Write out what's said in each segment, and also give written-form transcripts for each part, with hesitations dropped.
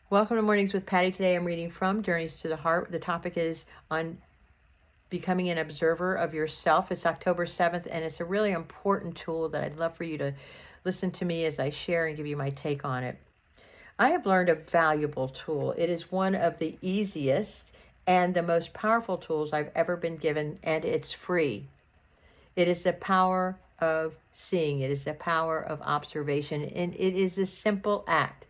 Welcome to Mornings with Patty. Today I'm reading from Journeys to the Heart. The topic is on becoming an observer of yourself. It's October 7th, and it's a really important tool that I'd love for you to listen to me as I share and give you my take on it. I have learned a valuable tool. It is one of the easiest and the most powerful tools I've ever been given, and it's free. It is the power of seeing. It is the power of observation, and it is a simple act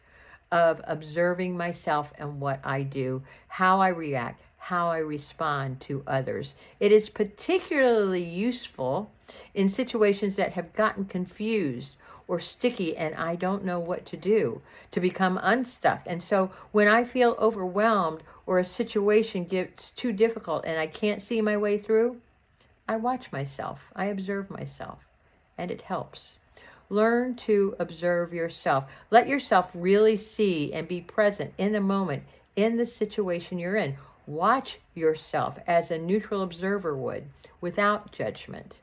of observing myself and what I do, how I react, how I respond to others. It is particularly useful in situations that have gotten confused or sticky and I don't know what to do to become unstuck. And so when I feel overwhelmed or a situation gets too difficult and I can't see my way through, I watch myself, I observe myself, and it helps. Learn to observe yourself. Let yourself really see and be present in the moment, in the situation you're in. Watch yourself as a neutral observer would, without judgment.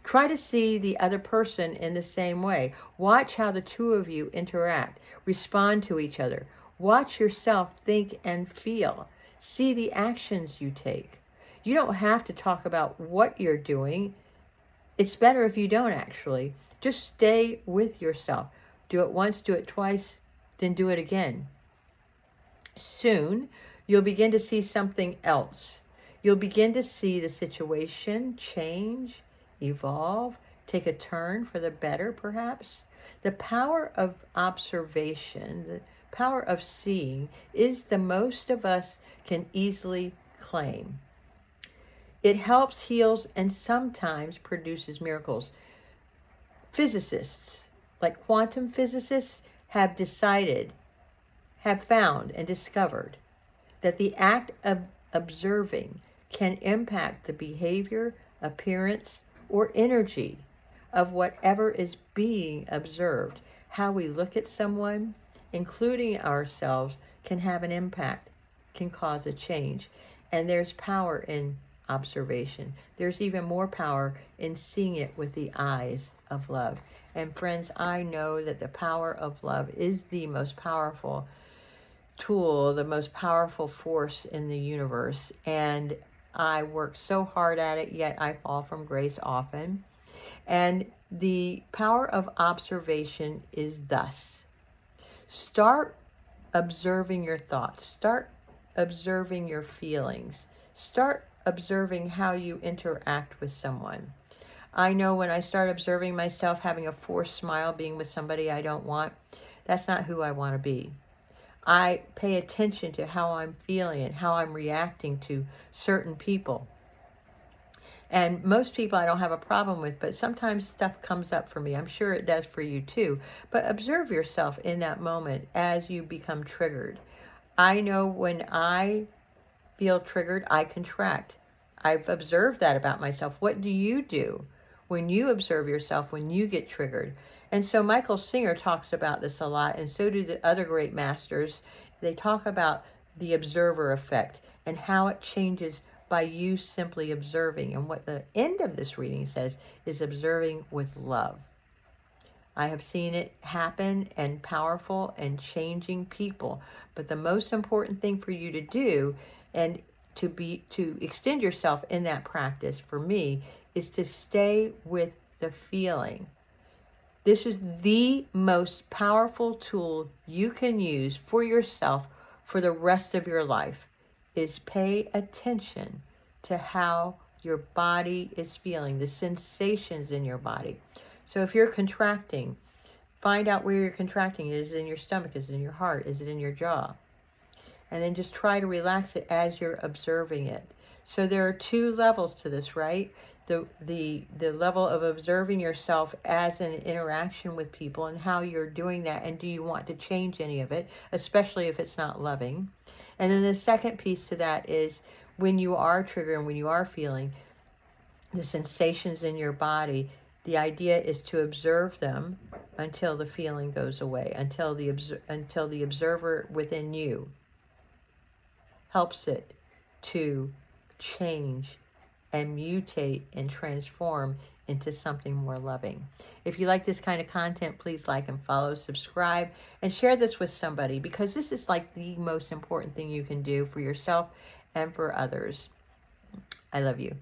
Try to see the other person in the same way. Watch how the two of you interact, respond to each other. Watch yourself think and feel. See the actions you take. You don't have to talk about what you're doing. It's better if you don't actually. Just stay with yourself. Do it once, do it twice, then do it again. Soon, you'll begin to see something else. You'll begin to see the situation change, evolve, take a turn for the better, perhaps. The power of observation, the power of seeing, is the most of us can easily claim. It helps, heals, and sometimes produces miracles. Physicists, like quantum physicists, have found and discovered that the act of observing can impact the behavior, appearance, or energy of whatever is being observed. How we look at someone, including ourselves, can have an impact, can cause a change. And there's power in observation. There's even more power in seeing it with the eyes of love. And friends, I know that the power of love is the most powerful tool, the most powerful force in the universe. And I work so hard at it, yet I fall from grace often. And the power of observation is thus. Start observing your thoughts. Start observing your feelings. Start observing how you interact with someone. I know when I start observing myself having a forced smile, being with somebody I don't want, that's not who I want to be. I pay attention to how I'm feeling and how I'm reacting to certain people. And most people I don't have a problem with, but sometimes stuff comes up for me. I'm sure it does for you too. But observe yourself in that moment as you become triggered. I know when I feel triggered, I contract. I've observed that about myself. What do you do when you observe yourself, when you get triggered? And so Michael Singer talks about this a lot, and so do the other great masters. They talk about the observer effect and how it changes by you simply observing. And what the end of this reading says is observing with love. I have seen it happen and powerful and changing people. But the most important thing for you to do and to extend yourself in that practice for me is to stay with the feeling. This is the most powerful tool you can use for yourself for the rest of your life, is pay attention to how your body is feeling, the sensations in your body. So if you're contracting, find out where you're contracting. Is it in your stomach? Is it in your heart? Is it in your jaw? And then just try to relax it as you're observing it. So there are two levels to this, right? The level of observing yourself as an interaction with people and how you're doing that, and do you want to change any of it, especially if it's not loving. And then the second piece to that is when you are triggered and when you are feeling the sensations in your body, the idea is to observe them until the feeling goes away, until the observer within you helps it to change and mutate and transform into something more loving. If you like this kind of content, please like and follow, subscribe, and share this with somebody, because this is like the most important thing you can do for yourself and for others. I love you.